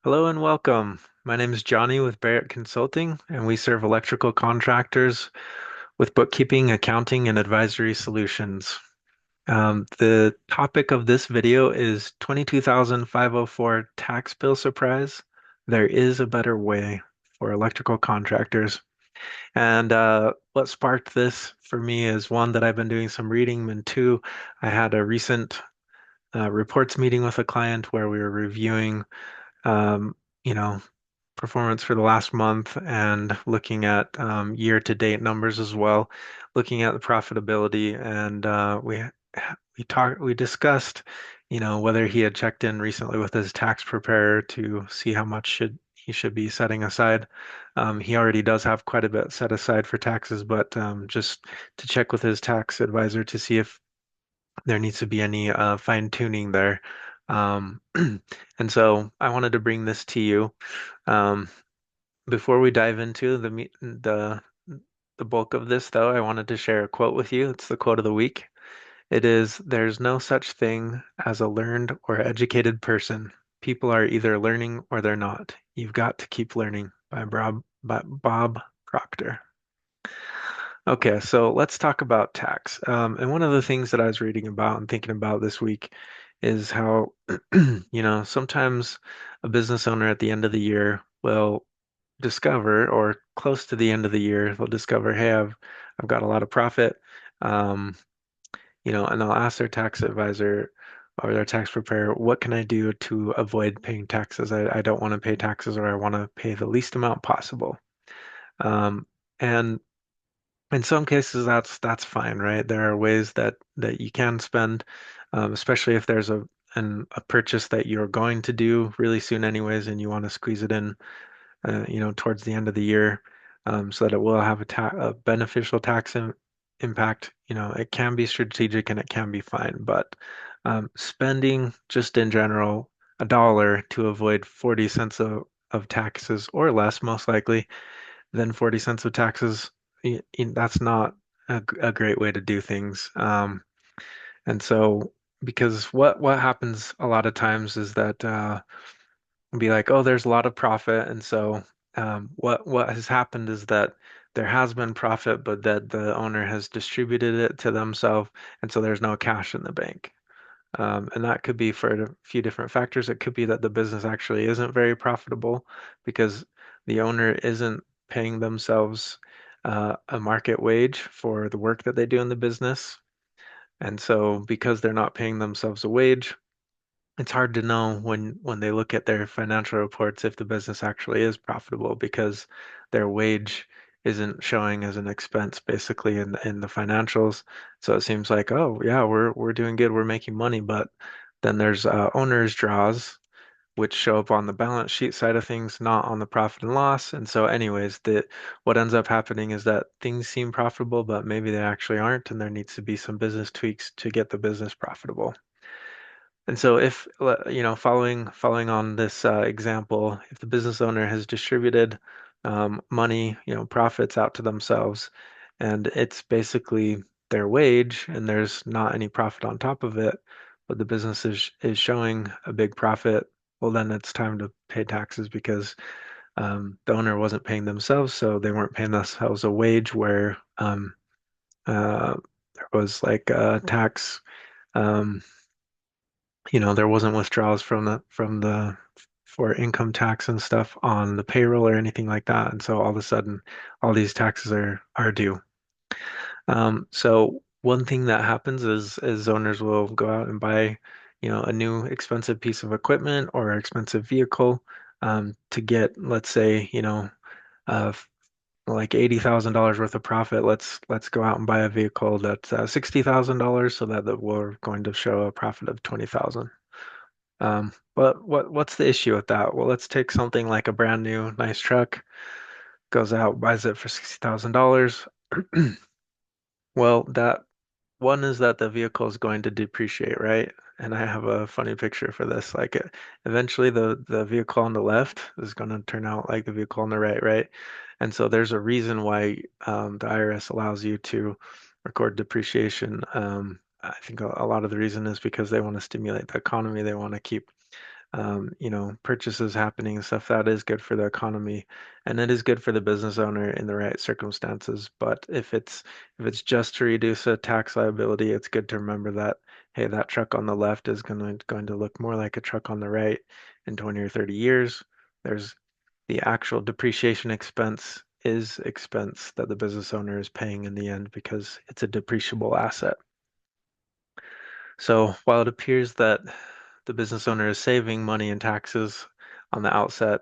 Hello and welcome. My name is Johnny with Barrett Consulting, and we serve electrical contractors with bookkeeping, accounting, and advisory solutions. The topic of this video is 22,504 tax bill surprise. There is a better way for electrical contractors. And what sparked this for me is one, that I've been doing some reading, and two, I had a recent reports meeting with a client where we were reviewing um, you know, performance for the last month and looking at year-to-date numbers as well, looking at the profitability, and we discussed, whether he had checked in recently with his tax preparer to see how much he should be setting aside. He already does have quite a bit set aside for taxes, but just to check with his tax advisor to see if there needs to be any fine tuning there. Um, and so I wanted to bring this to you. Um, Before we dive into the bulk of this, though, I wanted to share a quote with you. It's the quote of the week. It is, "There's no such thing as a learned or educated person. People are either learning or they're not. You've got to keep learning," by Bob Proctor. Okay, so let's talk about tax. And one of the things that I was reading about and thinking about this week is how, sometimes a business owner at the end of the year will discover, or close to the end of the year, they'll discover, hey, I've got a lot of profit. Um, and they'll ask their tax advisor or their tax preparer, what can I do to avoid paying taxes? I don't want to pay taxes, or I want to pay the least amount possible. And in some cases, that's fine, right? There are ways that you can spend, especially if there's a purchase that you're going to do really soon anyways, and you want to squeeze it in, towards the end of the year, so that it will have a beneficial impact. It can be strategic and it can be fine, but spending just in general $1 to avoid 40 cents of taxes or less, most likely, than 40 cents of taxes, that's not a great way to do things. And so, because what happens a lot of times is that be like, oh, there's a lot of profit, and so what has happened is that there has been profit, but that the owner has distributed it to themselves, and so there's no cash in the bank. And that could be for a few different factors. It could be that the business actually isn't very profitable because the owner isn't paying themselves a market wage for the work that they do in the business. And so because they're not paying themselves a wage, it's hard to know when they look at their financial reports if the business actually is profitable because their wage isn't showing as an expense basically in the financials. So it seems like, oh yeah, we're doing good, we're making money, but then there's owner's draws which show up on the balance sheet side of things, not on the profit and loss. And so anyways, the what ends up happening is that things seem profitable, but maybe they actually aren't, and there needs to be some business tweaks to get the business profitable. And so if, following on this example, if the business owner has distributed money, profits out to themselves, and it's basically their wage, and there's not any profit on top of it, but the business is showing a big profit, well, then it's time to pay taxes because the owner wasn't paying themselves, so they weren't paying themselves a wage where there was like a tax. Um, there wasn't withdrawals from the for income tax and stuff on the payroll or anything like that. And so all of a sudden, all these taxes are due. So one thing that happens is owners will go out and buy, a new expensive piece of equipment or expensive vehicle to get, let's say, uh, like $80,000 worth of profit. Let's go out and buy a vehicle that's $60,000 so that we're going to show a profit of 20,000. But what's the issue with that? Well, let's take something like a brand new nice truck, goes out, buys it for $60,000. Well, that one is that the vehicle is going to depreciate, right? And I have a funny picture for this. Like eventually the vehicle on the left is going to turn out like the vehicle on the right, right? And so there's a reason why the IRS allows you to record depreciation. I think a lot of the reason is because they want to stimulate the economy. They want to keep purchases happening and stuff, that is good for the economy and it is good for the business owner in the right circumstances. But if it's just to reduce a tax liability, it's good to remember that, hey, that truck on the left is going to look more like a truck on the right in 20 or 30 years. There's the actual depreciation expense is expense that the business owner is paying in the end because it's a depreciable asset. So while it appears that the business owner is saving money in taxes on the outset,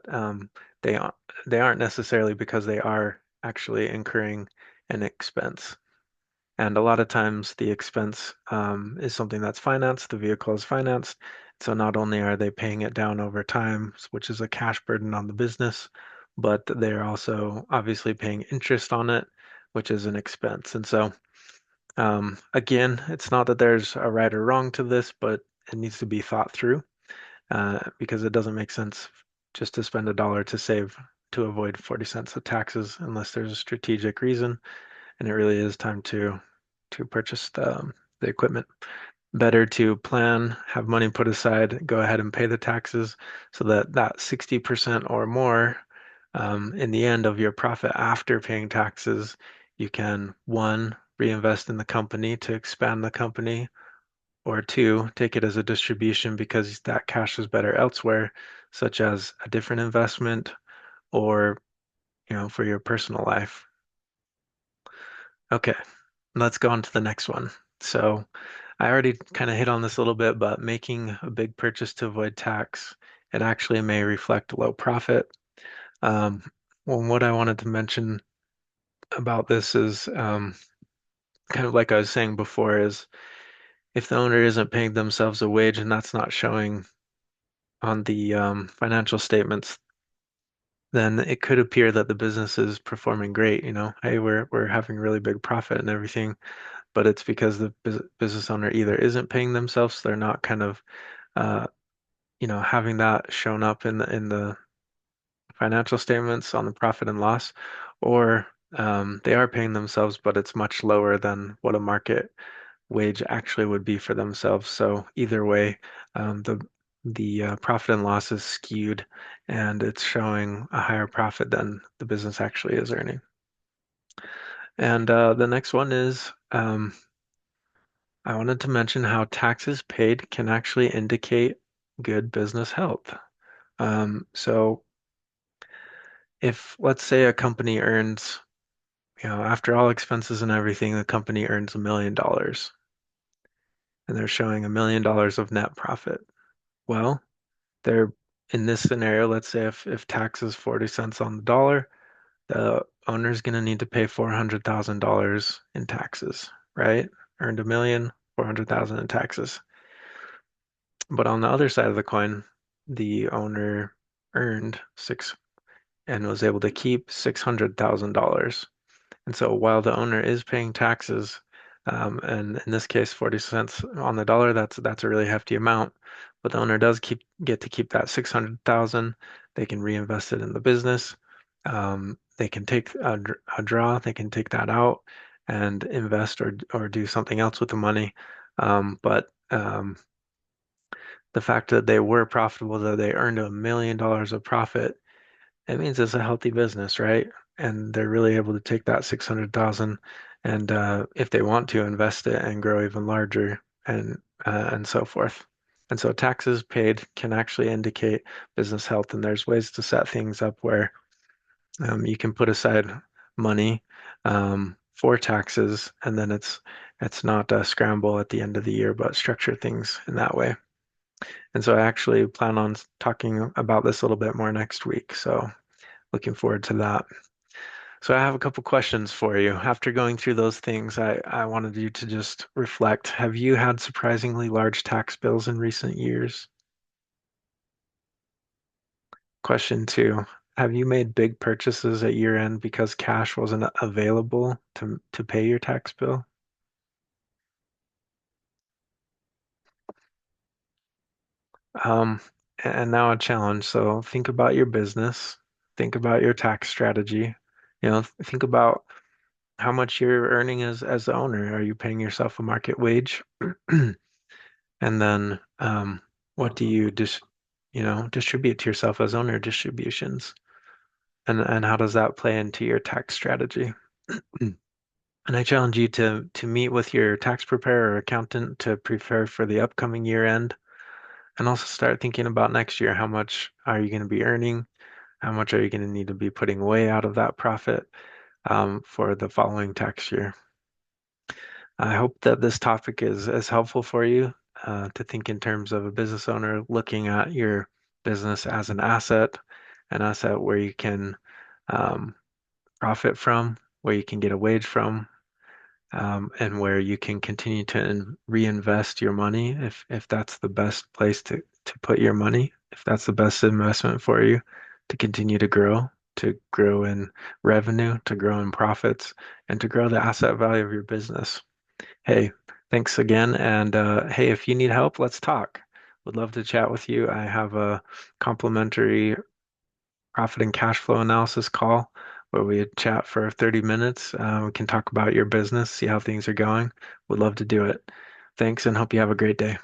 they aren't, they aren't necessarily because they are actually incurring an expense. And a lot of times the expense is something that's financed, the vehicle is financed. So not only are they paying it down over time, which is a cash burden on the business, but they're also obviously paying interest on it, which is an expense. And so again, it's not that there's a right or wrong to this, but it needs to be thought through because it doesn't make sense just to spend $1 to save to avoid 40 cents of taxes unless there's a strategic reason, and it really is time to purchase the equipment. Better to plan, have money put aside, go ahead and pay the taxes so that that 60% or more in the end of your profit after paying taxes, you can one, reinvest in the company to expand the company, or two, take it as a distribution because that cash is better elsewhere, such as a different investment or, for your personal life. Okay, let's go on to the next one. So I already kind of hit on this a little bit, but making a big purchase to avoid tax, it actually may reflect low profit. Um, well, what I wanted to mention about this is kind of like I was saying before, is if the owner isn't paying themselves a wage and that's not showing on the financial statements, then it could appear that the business is performing great. Hey, we're having really big profit and everything, but it's because the business owner either isn't paying themselves, so they're not kind of uh, having that shown up in the financial statements on the profit and loss, or they are paying themselves, but it's much lower than what a market wage actually would be for themselves. So either way, the profit and loss is skewed, and it's showing a higher profit than the business actually is earning. And the next one is I wanted to mention how taxes paid can actually indicate good business health. So if let's say a company earns, after all expenses and everything, the company earns $1 million and they're showing $1 million of net profit. Well, they're in this scenario, let's say if tax is 40 cents on the dollar, the owner's going to need to pay $400,000 in taxes, right? Earned 1 million, 400,000 in taxes. But on the other side of the coin, the owner earned six and was able to keep $600,000. And so while the owner is paying taxes, and in this case, 40 cents on the dollar, that's a really hefty amount. But the owner does get to keep that 600,000. They can reinvest it in the business. They can take a draw, they can take that out and invest or do something else with the money. But the fact that they were profitable, that they earned $1 million of profit, it means it's a healthy business, right? And they're really able to take that 600,000 and if they want to invest it and grow even larger and so forth. And so taxes paid can actually indicate business health, and there's ways to set things up where you can put aside money for taxes, and then it's not a scramble at the end of the year, but structure things in that way. And so I actually plan on talking about this a little bit more next week. So looking forward to that. So I have a couple questions for you. After going through those things, I wanted you to just reflect. Have you had surprisingly large tax bills in recent years? Question two, have you made big purchases at year end because cash wasn't available to pay your tax bill? Um, and now a challenge. So think about your business, think about your tax strategy. Think about how much you're earning as the owner. Are you paying yourself a market wage? And then what do you just, distribute to yourself as owner distributions. And how does that play into your tax strategy? And I challenge you to meet with your tax preparer or accountant to prepare for the upcoming year end and also start thinking about next year. How much are you going to be earning? How much are you going to need to be putting away out of that profit for the following tax year? I hope that this topic is helpful for you to think in terms of a business owner looking at your business as an asset where you can um, profit from, where you can get a wage from, and where you can continue to reinvest your money if that's the best place to put your money, if that's the best investment for you to continue to grow in revenue, to grow in profits, and to grow the asset value of your business. Hey, thanks again. And hey, if you need help, let's talk. Would love to chat with you. I have a complimentary profit and cash flow analysis call where we chat for 30 minutes. We can talk about your business, see how things are going. Would love to do it. Thanks and hope you have a great day.